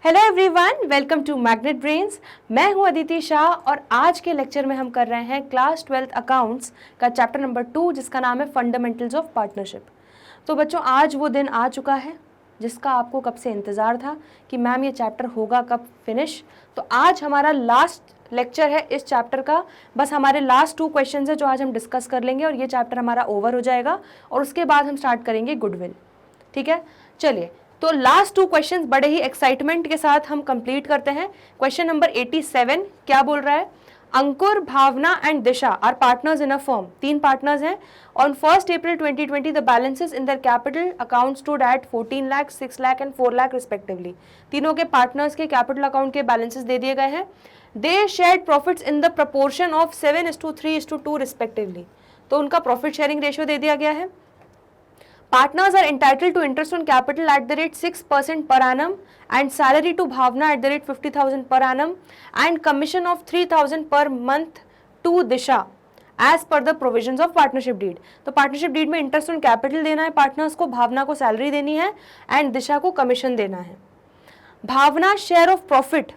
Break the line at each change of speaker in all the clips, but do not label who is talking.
Hello everyone, welcome to Magnet Brains. मैं हूं अदिति शाह और आज के लेक्चर में हम कर रहे हैं क्लास 12th अकाउंट्स का चैप्टर नंबर 2 जिसका नाम है फंडामेंटल्स ऑफ पार्टनरशिप। तो बच्चों, आज वो दिन आ चुका है जिसका आपको कब से इंतज़ार था कि मैम ये चैप्टर होगा कब फिनिश। तो आज हमारा लास्ट लेक्चर है इस चैप्टर का। बस हमारे लास्ट 2 क्वेश्चन है जो आज हम डिस्कस कर लेंगे और ये चैप्टर हमारा ओवर हो जाएगा और उसके बाद हम स्टार्ट करेंगे गुडविल। ठीक है, चलिए तो लास्ट 2 क्वेश्चंस बड़े ही एक्साइटमेंट के साथ हम कंप्लीट करते हैं। क्वेश्चन नंबर 87 क्या बोल रहा है? Ankur, Bhavna and Disha are partners in a firm. 3 partners हैं। On 1 April 2020 the balances in their capital account stood at 14 lakh, 6 lakh and 4 lakh respectively. तीनों के पार्टनर्स के कैपिटल अकाउंट के बैलेंसेस दे दिए गए हैं। They shared profits in the proportion of 7:3:2 respectively. तो उनका प्रॉफिट शेयरिंग रेशियो दे दिया गया है। Partners are entitled to interest on capital at the rate 6% per annum and salary to Bhavna at the rate 50,000 per annum and commission of 3,000 per month to Disha as per the provisions of partnership deed। तो partnership deed में interest on capital देना है partners को, भावना को salary देनी है and दिशा को commission देना है। Bhavna share of profit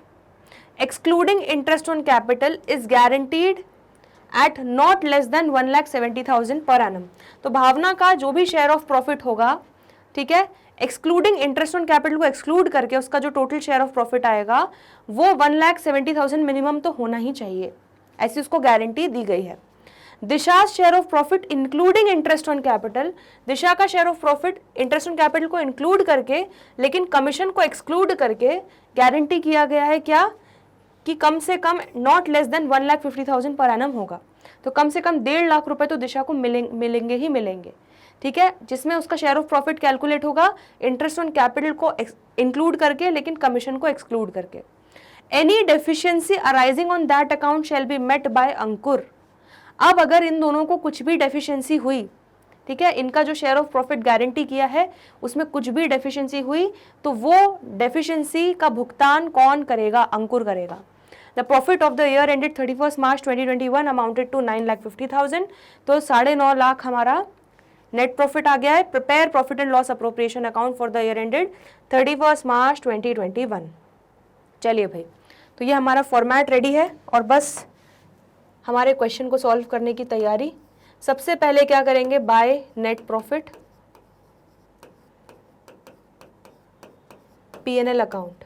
excluding interest on capital is guaranteed at not less than 1,70,000 per annum. तो भावना का जो भी शेयर ऑफ प्रॉफिट होगा, ठीक है, एक्सक्लूडिंग इंटरेस्ट ऑन कैपिटल को एक्सक्लूड करके उसका जो टोटल शेयर ऑफ प्रॉफिट आएगा वो 1,70,000 मिनिमम तो होना ही चाहिए, ऐसी उसको गारंटी दी गई है। Disha share of profit including interest on capital, Disha का share of profit interest on capital को इंक्लूड करके लेकिन कमीशन को एक्सक्लूड करके गारंटी किया गया है क्या कि कम से कम not less than 1,50,000 per annum होगा। तो कम से कम 1.5 लाख रुपए तो दिशा को मिलेंगे ही मिलेंगे। ठीक है, जिसमें उसका शेयर ऑफ प्रॉफिट कैलकुलेट होगा इंटरेस्ट ऑन कैपिटल को इंक्लूड करके लेकिन कमीशन को एक्सक्लूड करके। Any deficiency arising on that account shall be met by Ankur. अब अगर इन दोनों को कुछ भी डेफिशिएंसी हुई, ठीक है, इनका जो शेयर ऑफ प्रॉफिट गारंटी किया है उसमें कुछ भी डेफिशिएंसी हुई तो वो डेफिशिएंसी का भुगतान कौन करेगा? अंकुर करेगा। The profit of the year ended 31 March 2021 amounted to 9,50,000। तो 9.5 लाख हमारा नेट प्रॉफिट आ गया है। Prepare profit and loss appropriation account for the year ended 31 March 2021। चलिए भाई, तो ये हमारा फॉर्मेट रेडी है और बस हमारे क्वेश्चन को सॉल्व करने की तैयारी। सबसे पहले क्या करेंगे? By net profit P&L account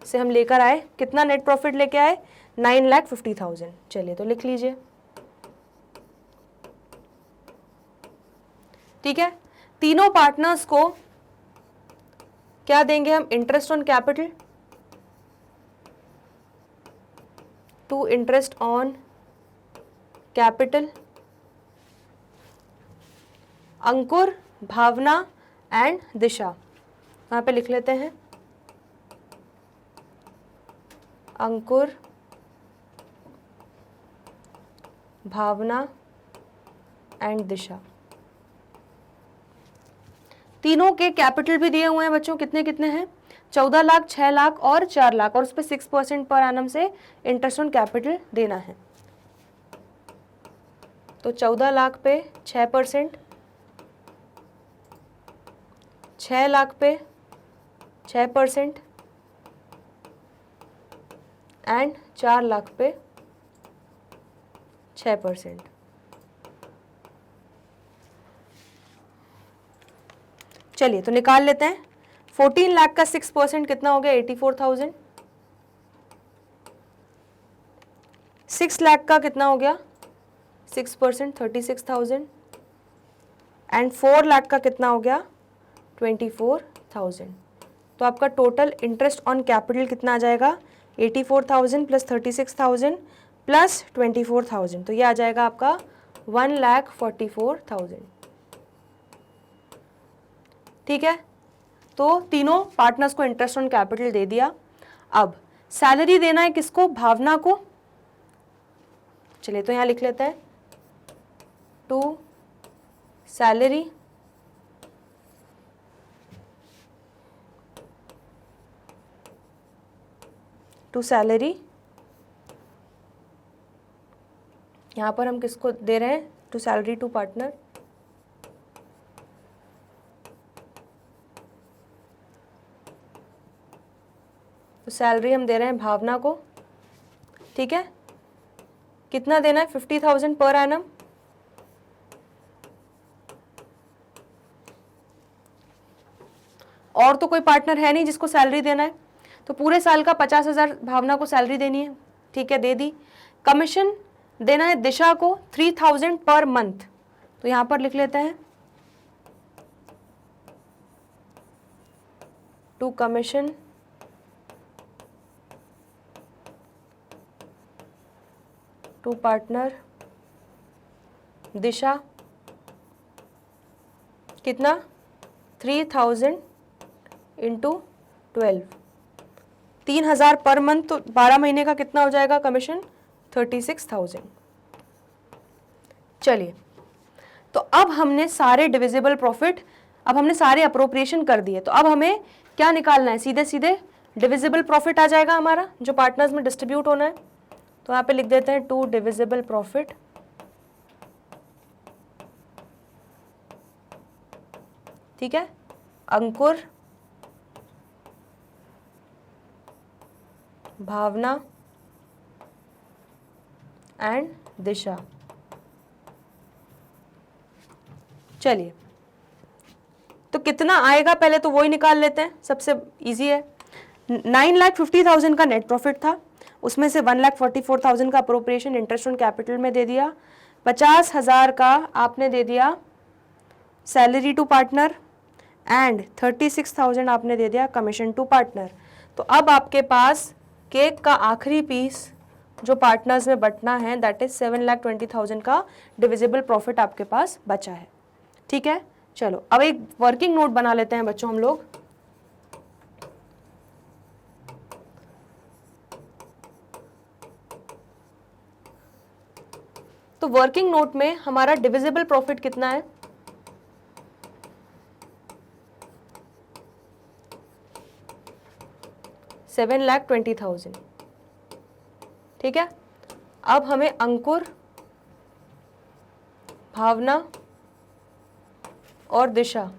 से हम लेकर आए। कितना नेट प्रॉफिट लेके आए? 9,50,000। चलिए तो लिख लीजिए। ठीक है, तीनों पार्टनर्स को क्या देंगे हम? Interest on capital to interest on capital, Ankur, Bhavna and Disha. वहां पे लिख लेते हैं अंकुर, भावना एंड दिशा। तीनों के कैपिटल भी दिए हुए हैं बच्चों, कितने कितने हैं? 14 लाख, 6 लाख और 4 लाख और उस पर 6% पर एनम से इंटरेस्ट ऑन कैपिटल देना है। तो 14 लाख पे 6%, 6 लाख पे 6% एंड 4 लाख पे 6%। चलिए तो निकाल लेते हैं। 14 लाख का 6% कितना हो गया? 84,000। 6 लाख का कितना हो गया? 6% 36,000 एंड 4 लाख का कितना हो गया? 24,000। तो आपका टोटल इंटरेस्ट ऑन कैपिटल कितना आ जाएगा? 84,000 प्लस 36,000 प्लस 24,000। तो ये आ जाएगा आपका 1,44,000। ठीक है, तो तीनों पार्टनर्स को इंटरेस्ट ऑन कैपिटल दे दिया। अब सैलरी देना है किसको? भावना को। चलिए तो यहां लिख लेते हैं टू सैलरी टू सैलरी। यहां पर हम किसको दे रहे हैं? To salary to partner. तो सैलरी हम दे रहे हैं भावना को, ठीक है, कितना देना है, 50,000 पर एनम। और तो कोई पार्टनर है नहीं जिसको सैलरी देना है, तो पूरे साल का 50,000 भावना को सैलरी देनी है, ठीक है, दे दी। कमीशन देना है दिशा को 3,000 पर मंथ, तो यहां पर लिख लेते हैं टू कमीशन टू पार्टनर दिशा, कितना, 3,000 इंटू 12, 3,000 पर मंथ, तो 12 महीने का कितना हो जाएगा कमीशन, 36,000। चलिए, तो अब हमने सारे डिविजिबल प्रॉफिट, अब हमने सारे अप्रोप्रिएशन कर दिए, तो अब हमें क्या निकालना है, सीधे सीधे डिविजिबल प्रॉफिट आ जाएगा हमारा जो पार्टनर्स में डिस्ट्रीब्यूट होना है। तो यहाँ पे लिख देते हैं टू डिविजिबल प्रॉफिट, ठीक है, अंकुर, भावना एंड दिशा। चलिए, तो कितना आएगा पहले तो वो ही निकाल लेते हैं, सबसे इजी है। 9,50,000 का नेट प्रॉफिट था, उसमें से 1,44,000 का अप्रोप्रिएशन इंटरेस्ट ऑन कैपिटल में दे दिया, 50,000 का आपने दे दिया सैलरी टू पार्टनर एंड 36,000 आपने दे दिया कमीशन टू पार्टनर। तो अब आपके पास केक का आखिरी पीस जो पार्टनर्स में बटना है, दैट इज 7,20,000 का डिविजिबल प्रॉफिट आपके पास बचा है, ठीक है। चलो अब एक वर्किंग नोट बना लेते हैं बच्चों हम लोग। तो वर्किंग नोट में हमारा डिविजिबल प्रॉफिट कितना है, $7,20,000, ठीक है। अब हमें अंकुर, भावना और दिशा,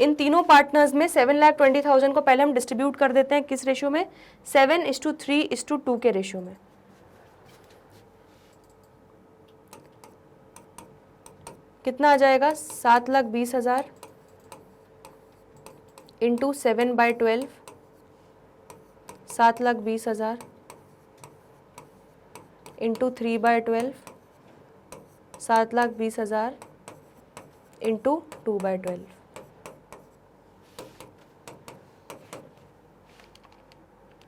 इन तीनों पार्टनर्स में 7,20,000 को पहले हम डिस्ट्रीब्यूट कर देते हैं, किस रेशियो में, 7:3:2 के रेशियो में। कितना आ जाएगा, 7,20,000 इंटू 7/12, 7,20,000 इंटू 3/12, 7,20,000 इंटू 2/12।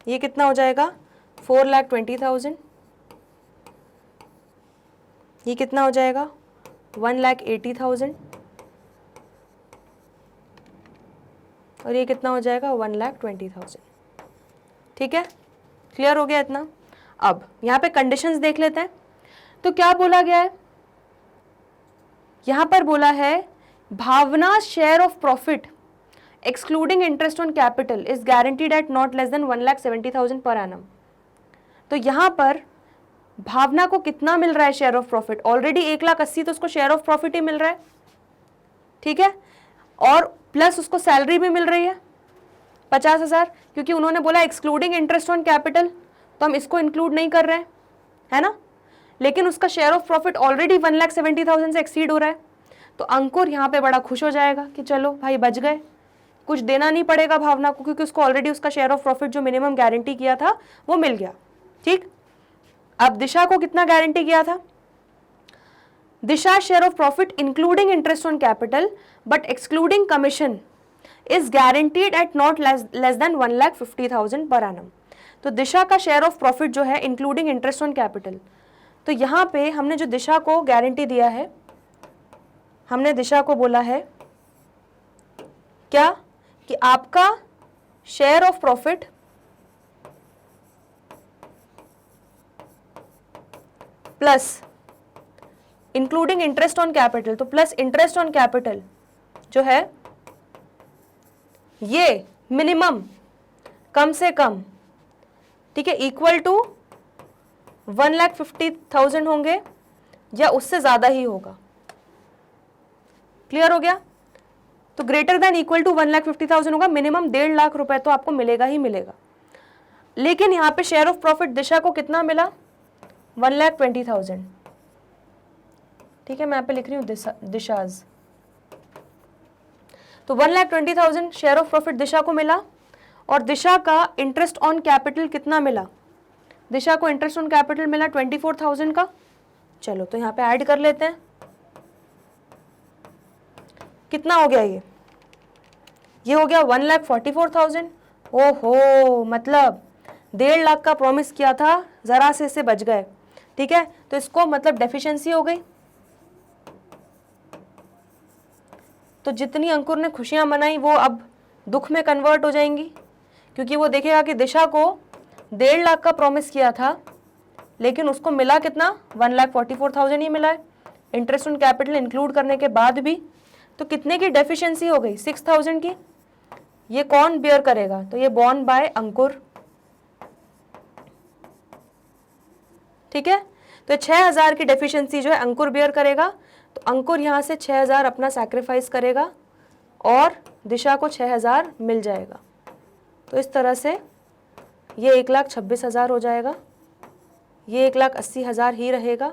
ये कितना हो जाएगा, 4,20,000। ये कितना हो जाएगा, 1,80,000। और ये कितना हो जाएगा, 1,20,000, ठीक है। क्लियर हो गया इतना। अब यहाँ पे कंडीशंस देख लेते हैं। तो क्या बोला गया है, यहाँ पर बोला है Bhavna share of profit excluding interest on capital is guaranteed at not less than 1,70,000 per annum. तो यहाँ पर भावना को कितना मिल रहा है शेयर ऑफ प्रॉफिट, ऑलरेडी 1,80,000 तो उसको शेयर ऑफ प्रॉफिट ही मिल रहा है, ठीक है, और प्लस उसको सैलरी भी मिल रही है 50,000, क्योंकि उन्होंने बोला एक्सक्लूडिंग इंटरेस्ट ऑन कैपिटल, तो हम इसको इंक्लूड नहीं कर रहे हैं, है ना। लेकिन उसका शेयर ऑफ प्रॉफिट ऑलरेडी 1,70,000 से एक्सीड हो रहा है। तो अंकुर यहाँ पे बड़ा खुश हो जाएगा कि चलो भाई बच गए, कुछ देना नहीं पड़ेगा भावना को, क्योंकि उसको ऑलरेडी उसका शेयर ऑफ प्रॉफिट जो मिनिमम गारंटी किया था वो मिल गया, ठीक। अब दिशा को कितना गारंटी किया था, Disha share of profit including interest on capital but excluding commission is guaranteed at not less than 1,50,000 per annum. तो दिशा का शेयर ऑफ प्रॉफिट जो है इंक्लूडिंग इंटरेस्ट ऑन कैपिटल, तो यहाँ पे हमने जो दिशा को गारंटी दिया है, हमने दिशा को बोला है क्या, कि आपका share of profit plus including interest on capital, तो प्लस इंटरेस्ट ऑन कैपिटल जो है ये मिनिमम कम से कम, ठीक है, इक्वल टू 1,50,000 होंगे या उससे ज्यादा ही होगा। क्लियर हो गया। तो ग्रेटर देन इक्वल टू 1,50,000 होगा, मिनिमम 1.5 लाख रुपए तो आपको मिलेगा ही मिलेगा। लेकिन यहाँ पे शेयर ऑफ प्रॉफिट दिशा को कितना मिला, 1,20,000। ठीक है, मैं यहाँ पे लिख रही हूँ दिशाज। तो 1,20,000 शेयर ऑफ प्रॉफिट दिशा को मिला, और दिशा का इंटरेस्ट ऑन कैपिटल कितना मिला, दिशा को इंटरेस्ट ऑन कैपिटल मिला 24,000 का। चलो तो यहाँ पे ऐड कर लेते हैं, कितना हो गया ये हो गया 1,44,000। ओहो, मतलब 1.5 लाख का प्रॉमिस किया था, जरा से इससे बच गए। ठीक है, तो इसको मतलब डेफिशिएंसी हो गई। तो जितनी अंकुर ने खुशियां मनाई वो अब दुख में कन्वर्ट हो जाएंगी, क्योंकि वो देखेगा कि दिशा को 1.5 लाख का प्रॉमिस किया था, लेकिन उसको मिला कितना, 1,44,000 ही मिला है, इंटरेस्ट ऑन कैपिटल इंक्लूड करने के बाद भी। तो कितने की डेफिशिएंसी हो गई, 6,000 की। ये कौन बियर करेगा, तो ये बॉर्न बाय अंकुर। ठीक है, तो 6,000 की डेफिशिएंसी जो है अंकुर बियर करेगा। तो अंकुर यहाँ से 6,000 अपना सैक्रिफाइस करेगा और दिशा को 6,000 मिल जाएगा। तो इस तरह से ये 1,26,000 हो जाएगा, ये 1,80,000 ही रहेगा,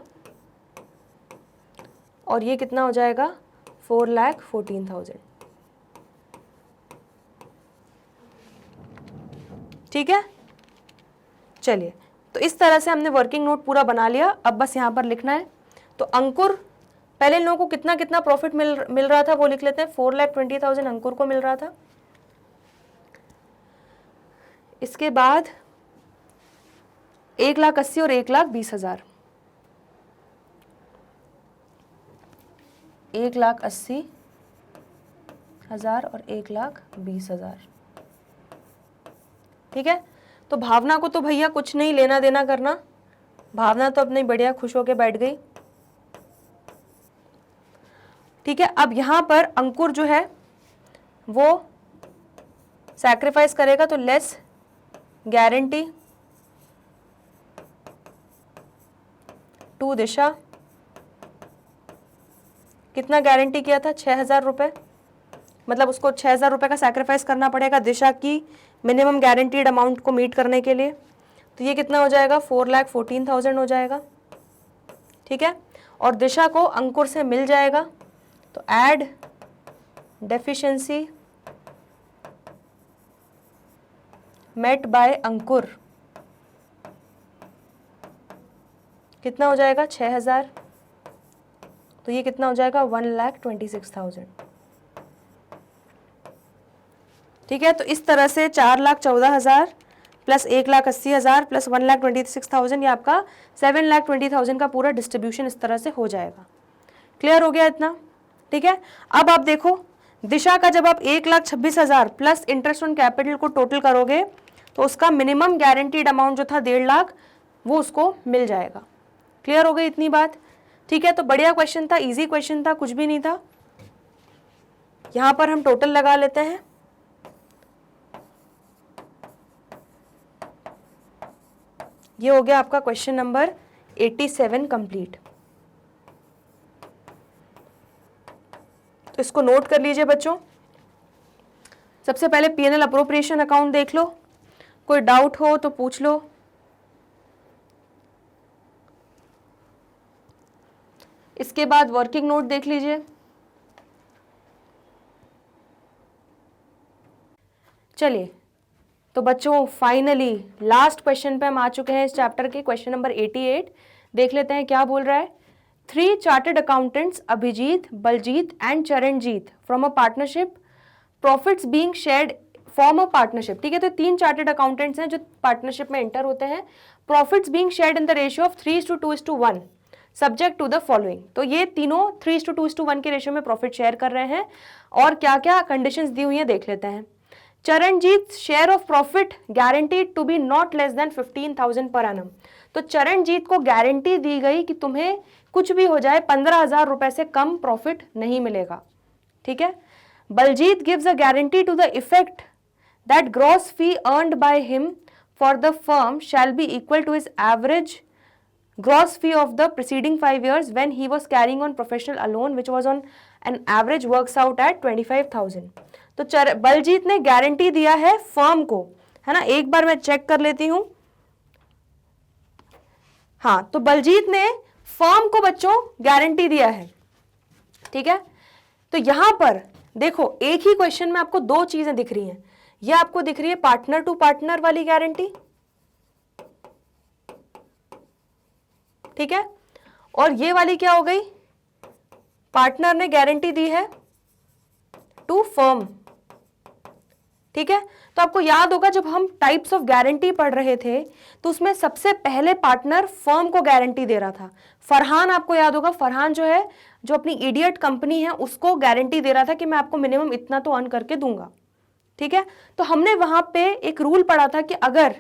और ये कितना हो जाएगा, 4,14,000। ठीक है, चलिए, तो इस तरह से हमने वर्किंग नोट पूरा बना लिया। अब बस यहाँ पर लिखना है। तो अंकुर, पहले इन लोगों को कितना कितना प्रॉफिट मिल रहा था वो लिख लेते हैं। 4,20,000 अंकुर को मिल रहा था। इसके बाद 1,80,000 और 1,20,000, 1,80,000 और 1,20,000। ठीक है, तो भावना को तो भैया कुछ नहीं लेना देना करना, भावना तो अपनी बढ़िया खुश होके बैठ गई। ठीक है, अब यहां पर अंकुर जो है वो सैक्रिफाइस करेगा, तो लेस गारंटी टू दिशा। कितना गारंटी किया था, 6,000 रुपये, मतलब उसको 6,000 रुपये का सैक्रिफाइस करना पड़ेगा दिशा की मिनिमम गारंटीड अमाउंट को मीट करने के लिए। तो ये कितना हो जाएगा, 4,14,000 हो जाएगा। ठीक है, और दिशा को अंकुर से मिल जाएगा। तो ऐड डेफिशिएंसी मेट बाय अंकुर, कितना हो जाएगा, 6,000। तो ये कितना हो जाएगा, 1,26,000। ठीक है, तो इस तरह से 4,14,000 प्लस 1,80,000 प्लस 1,26,000, ये आपका 7,20,000 का पूरा डिस्ट्रीब्यूशन इस तरह से हो जाएगा। क्लियर हो गया इतना? ठीक है, अब आप देखो दिशा का जब आप 1,26,000 प्लस इंटरेस्ट ऑन कैपिटल को टोटल करोगे तो उसका मिनिमम गारंटीड अमाउंट जो था 1.5 लाख वो उसको मिल जाएगा। क्लियर हो गई इतनी बात? ठीक है, तो बढ़िया क्वेश्चन था, इजी क्वेश्चन था, कुछ भी नहीं था। यहां पर हम टोटल लगा लेते हैं। ये हो गया आपका क्वेश्चन नंबर 87 कंप्लीट। तो इसको नोट कर लीजिए बच्चों। सबसे पहले P&L अप्रोप्रिएशन अकाउंट देख लो, कोई डाउट हो तो पूछ लो। इसके बाद वर्किंग नोट देख लीजिए। चलिए, तो बच्चों फाइनली लास्ट क्वेश्चन पे हम आ चुके हैं इस चैप्टर के, क्वेश्चन नंबर 88। देख लेते हैं क्या बोल रहा है। 3 chartered accountants Abhijeet, Baljeet and Charanjeet from a partnership, profits being shared form a partnership. ठीक है, तो 3 चार्टर्ड अकाउंटेंट्स हैं जो पार्टनरशिप में एंटर होते हैं। Profits being shared in the ratio of 3:2:1 subject to the following. तो ये तीनों 3:2:1 के रेशियो में प्रॉफिट शेयर कर रहे हैं, और क्या क्या कंडीशंस दी हुई है देख लेते हैं। Charanjeet share of profit guaranteed to be not less than 15,000 per annum. तो चरणजीत को गारंटी दी गई कि तुम्हें कुछ भी हो जाए 15,000 रुपए से कम प्रॉफिट नहीं मिलेगा। ठीक है, Baljeet gives a guarantee to the effect that gross fee earned by him for the firm shall be equal to his average gross fee of the preceding 5 years when he was carrying on professional alone which was on and average works out at 25,000। तो बलजीत ने guarantee दिया है firm को, है ना। एक बार मैं check कर लेती हूं। हाँ, तो बलजीत ने फर्म को बच्चों गारंटी दिया है, ठीक है। तो यहां पर देखो एक ही क्वेश्चन में आपको दो चीजें दिख रही हैं। ये आपको दिख रही है पार्टनर टू पार्टनर वाली गारंटी, ठीक है, और ये वाली क्या हो गई, पार्टनर ने गारंटी दी है टू फर्म, ठीक है। तो आपको याद होगा जब हम टाइप्स ऑफ गारंटी पढ़ रहे थे तो उसमें सबसे पहले पार्टनर फर्म को गारंटी दे रहा था। फरहान, आपको याद होगा, फरहान जो है, जो अपनी इडियट कंपनी है, उसको गारंटी दे रहा था कि मैं आपको मिनिमम इतना तो अर्न करके दूंगा, ठीक है। तो हमने वहां पे एक रूल पढ़ा था कि अगर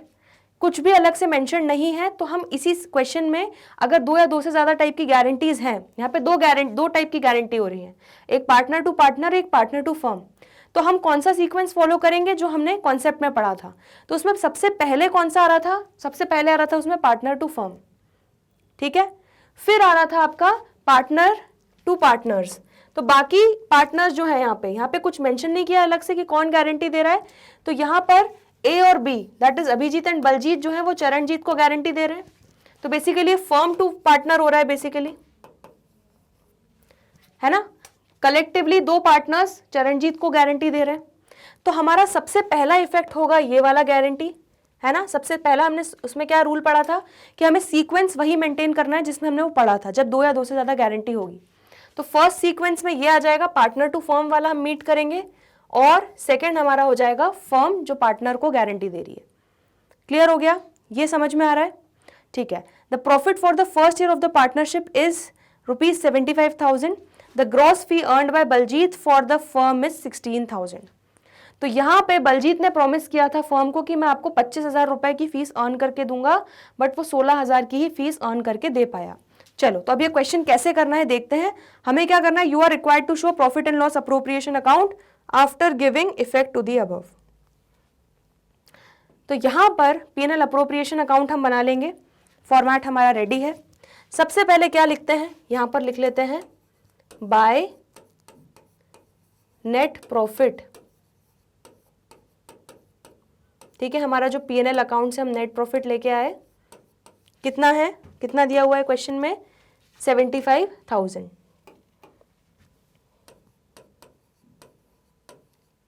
कुछ भी अलग से मेंशन नहीं है तो हम इसी क्वेश्चन में अगर दो या दो से ज्यादा टाइप की गारंटीज हैं, यहाँ पे दो टाइप की गारंटी हो रही है, एक पार्टनर टू पार्टनर, एक पार्टनर टू फर्म, तो हम कौन सा सीक्वेंस फॉलो करेंगे जो हमने कॉन्सेप्ट में पढ़ा था। तो उसमें सबसे पहले कौन सा आ रहा था, सबसे पहले आ रहा था उसमें पार्टनर टू फर्म, ठीक है। फिर आ रहा था आपका पार्टनर टू पार्टनर्स। तो बाकी पार्टनर्स जो है यहाँ पे कुछ मेंशन नहीं किया अलग से कि कौन गारंटी दे रहा है। तो यहाँ पर ए और B, that is Abhijeet and Baljeet, जो है वो चरणजीत को गारंटी दे रहे हैं। तो बेसिकली फर्म टू पार्टनर हो रहा है बेसिकली, है ना। कलेक्टिवली दो पार्टनर्स चरणजीत को गारंटी दे रहे हैं। तो हमारा सबसे पहला इफेक्ट होगा ये वाला गारंटी, है ना। सबसे पहला हमने उसमें क्या रूल पढ़ा था कि हमें सीक्वेंस वही मेंटेन करना है जिसमें हमने वो पढ़ा था, जब दो या दो से ज्यादा गारंटी होगी। तो फर्स्ट सीक्वेंस में ये आ जाएगा, पार्टनर टू फर्म वाला हम मीट करेंगे, और सेकेंड हमारा हो जाएगा फर्म जो पार्टनर को गारंटी दे रही है। क्लियर हो गया, ये समझ में आ रहा है, ठीक है। The profit for the first year of the partnership is ₹75,000। The gross fee earned by Baljeet for the firm is 16,000। तो यहाँ पे बलजीत ने प्रॉमिस किया था फर्म को कि मैं आपको 25,000 रुपए की फीस अर्न करके दूंगा, बट वो 16,000 की ही फीस अर्न करके दे पाया। चलो, तो अब ये क्वेश्चन कैसे करना है देखते हैं। हमें क्या करना है, you are required to show profit and loss appropriation account after giving effect to the above. तो यहां पर P&L अप्रोप्रिएशन अकाउंट हम बना लेंगे, फॉर्मेट हमारा रेडी है। सबसे पहले क्या लिखते हैं, यहां पर लिख लेते हैं बाय नेट प्रॉफिट, ठीक है। हमारा जो P&L अकाउंट से हम नेट प्रॉफिट लेके आए, कितना है, कितना दिया हुआ है क्वेश्चन में, 75,000,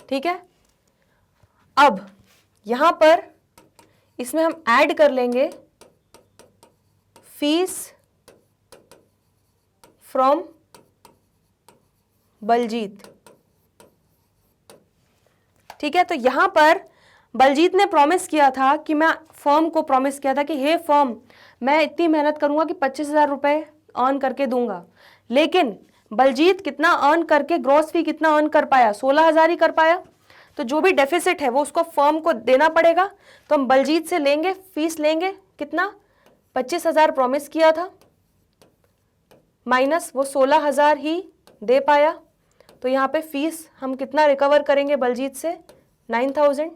ठीक है। अब यहां पर इसमें हम ऐड कर लेंगे फीस फ्रॉम बलजीत, ठीक है। तो यहां पर बलजीत ने प्रॉमिस किया था कि मैं फर्म को प्रॉमिस किया था कि हे फर्म, मैं इतनी मेहनत करूंगा कि 25,000 रुपए अर्न करके दूंगा। लेकिन बलजीत कितना अर्न करके, ग्रॉस फी कितना अर्न कर पाया, 16,000 ही कर पाया। तो जो भी डेफिसिट है वो उसको फर्म को देना पड़ेगा। तो हम बलजीत से लेंगे, फीस लेंगे, कितना, 25,000 प्रॉमिस किया था, माइनस वो 16,000 ही दे पाया। तो यहाँ पे फीस हम कितना रिकवर करेंगे बलजीत से, 9,000,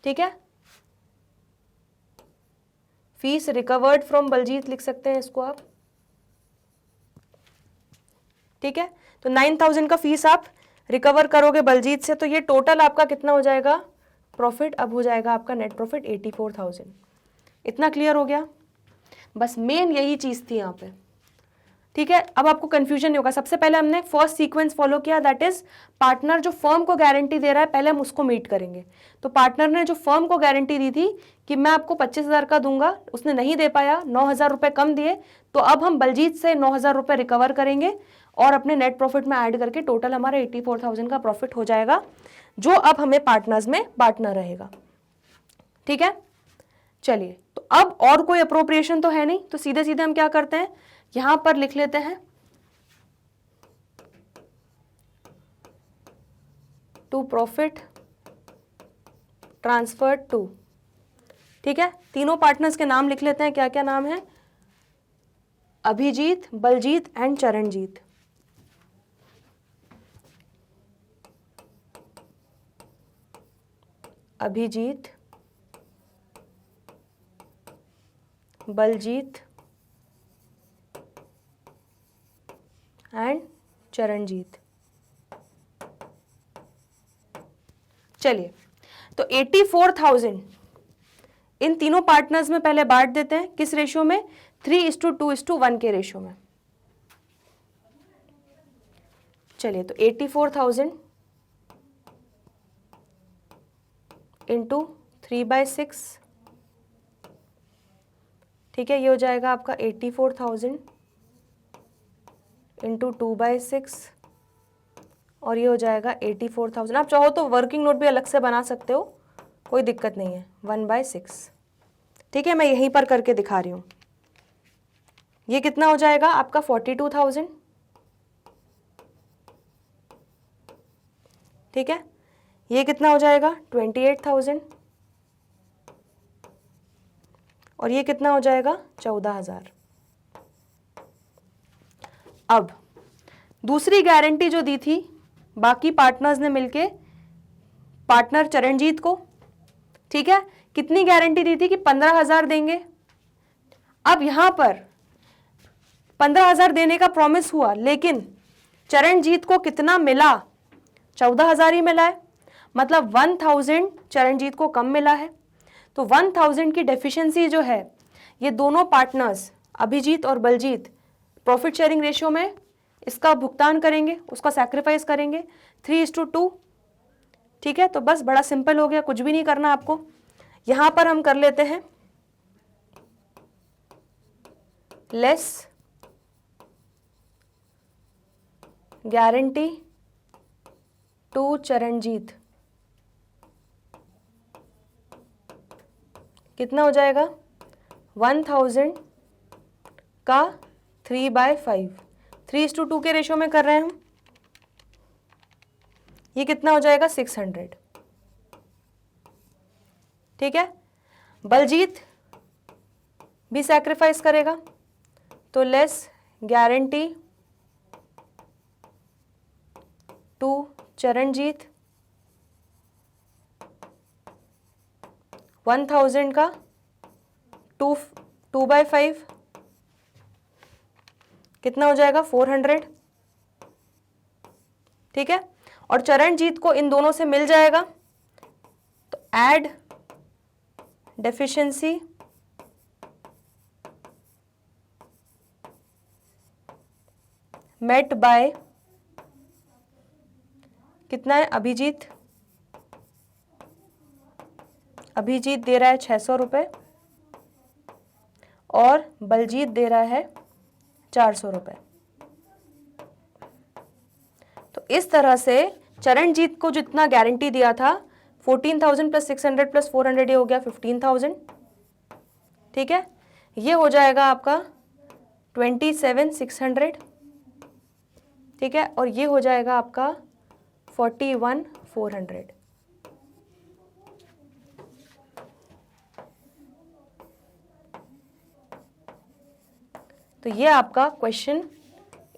ठीक है। फीस रिकवर्ड फ्रॉम बलजीत लिख सकते हैं इसको आप, ठीक है। तो 9,000 का फीस आप रिकवर करोगे बलजीत से। तो ये टोटल आपका कितना हो जाएगा प्रॉफिट, अब हो जाएगा आपका नेट प्रॉफिट 84,000। इतना क्लियर हो गया, बस मेन यही चीज थी यहाँ पे, ठीक है। अब आपको कंफ्यूजन नहीं होगा। सबसे पहले हमने फर्स्ट सीक्वेंस फॉलो किया, दैट इज पार्टनर जो फर्म को गारंटी दे रहा है, पहले हम उसको मीट करेंगे। तो पार्टनर ने जो फर्म को गारंटी दी थी कि मैं आपको 25,000 का दूंगा, उसने नहीं दे पाया, 9,000 रुपए कम दिए। तो अब हम बलजीत से 9,000 रुपए रिकवर करेंगे और अपने नेट प्रॉफिट में ऐड करके टोटल हमारा 84,000 का प्रॉफिट हो जाएगा, जो अब हमें पार्टनर्स में बांटना रहेगा, ठीक है। चलिए, तो अब और कोई अप्रोप्रिएशन तो है नहीं, तो सीधे सीधे हम क्या करते हैं, यहां पर लिख लेते हैं टू प्रॉफिट ट्रांसफर्ड टू, ठीक है। तीनों पार्टनर्स के नाम लिख लेते हैं, क्या क्या नाम है, अभिजीत, बलजीत एंड चरणजीत। अभिजीत, बलजीत एंड चरणजीत। चलिए, तो 84,000 इन तीनों पार्टनर्स में पहले बांट देते हैं। किस रेशियो में? 3:2:1 के रेशियो में। चलिए, तो 84,000 इंटू 3/6, ठीक है, ये हो जाएगा आपका 84,000 इंटू 2/6 और ये हो जाएगा 84,000। आप चाहो तो वर्किंग नोट भी अलग से बना सकते हो, कोई दिक्कत नहीं है। 1/6, ठीक है, मैं यहीं पर करके दिखा रही हूँ। ये कितना हो जाएगा आपका? 42,000, ठीक है। ये कितना हो जाएगा? 28,000 और ये कितना हो जाएगा? 14,000। अब दूसरी गारंटी जो दी थी बाकी पार्टनर्स ने मिलके पार्टनर चरणजीत को, ठीक है, कितनी गारंटी दी थी कि 15,000 देंगे। अब यहां पर 15,000 देने का प्रॉमिस हुआ, लेकिन चरणजीत को कितना मिला? 14,000 ही मिला है, मतलब 1,000 चरणजीत को कम मिला है। तो 1,000 की डेफिशिएंसी जो है, ये दोनों पार्टनर्स अभिजीत और बलजीत प्रॉफिट शेयरिंग रेशियो में इसका भुगतान करेंगे, उसका सैक्रिफाइस करेंगे 3:2, ठीक है। तो बस बड़ा सिंपल हो गया, कुछ भी नहीं करना आपको। यहां पर हम कर लेते हैं लेस गारंटी टू चरणजीत, कितना हो जाएगा? 1,000 का 3/5, 3:2 के रेशियो में कर रहे हैं हम। ये कितना हो जाएगा? 600, ठीक है। बलजीत भी सैक्रिफाइस करेगा, तो लेस गारंटी टू चरणजीत 1,000 का 2/5, कितना हो जाएगा? 400, ठीक है। और चरणजीत को इन दोनों से मिल जाएगा, तो ऐड डेफिशिएंसी मेट बाय कितना है? अभिजीत दे रहा है 600 रुपये और बलजीत दे रहा है 400 रुपये। तो इस तरह से चरणजीत को जितना गारंटी दिया था 14,000 + 600 + 400, ये हो गया 15,000, ठीक है। ये हो जाएगा आपका 27,600, ठीक है, और ये हो जाएगा आपका 41,400। तो ये आपका क्वेश्चन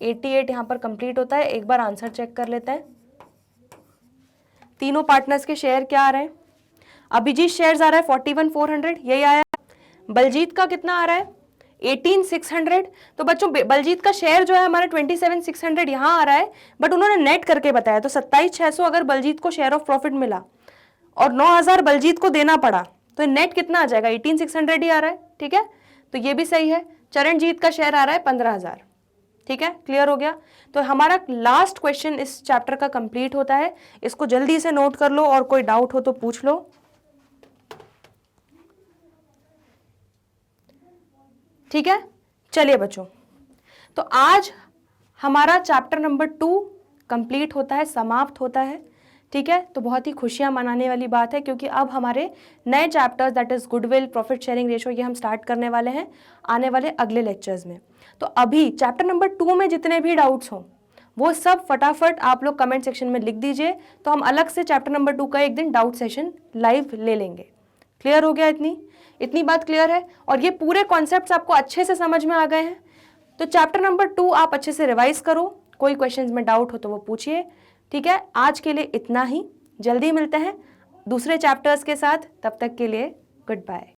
88 यहाँ पर कंप्लीट होता है। एक बार आंसर चेक कर लेते हैं। तीनों पार्टनर्स के शेयर क्या आ रहे हैं? अभिजीत शेयर्स आ रहा है 41,400, यही आया। बलजीत का कितना आ रहा है? 18,600। तो बच्चों बलजीत का शेयर जो है हमारा 27,600 यहाँ आ रहा है, बट उन्होंने नेट करके बताया, तो 27,600 अगर बलजीत को शेयर ऑफ प्रॉफिट मिला और 9,000 बलजीत को देना पड़ा, तो नेट कितना आ जाएगा? 18,600 ही आ रहा है, ठीक है। तो ये भी सही है। चरणजीत का शेयर आ रहा है 15,000, ठीक है, क्लियर हो गया। तो हमारा लास्ट क्वेश्चन इस चैप्टर का कंप्लीट होता है। इसको जल्दी से नोट कर लो और कोई डाउट हो तो पूछ लो। ठीक है, चलिए बच्चों, तो आज हमारा चैप्टर नंबर 2 कंप्लीट होता है, समाप्त होता है, ठीक है। तो बहुत ही खुशियां मनाने वाली बात है, क्योंकि अब हमारे नए chapters that is goodwill, profit sharing ratio, ये हम स्टार्ट करने वाले हैं आने वाले अगले लेक्चर्स में। तो अभी चैप्टर नंबर 2 में जितने भी डाउट्स हों वो सब फटाफट आप लोग कमेंट सेक्शन में लिख दीजिए, तो हम अलग से चैप्टर नंबर 2 का एक दिन डाउट सेशन लाइव ले लेंगे। क्लियर हो गया? इतनी बात क्लियर है, और ये पूरे कॉन्सेप्ट्स आपको अच्छे से समझ में आ गए हैं। तो चैप्टर नंबर 2 आप अच्छे से रिवाइज करो, कोई क्वेश्चंस में डाउट हो तो वो पूछिए, ठीक है। आज के लिए इतना ही, जल्दी मिलते हैं दूसरे चैप्टर्स के साथ, तब तक के लिए गुड बाय।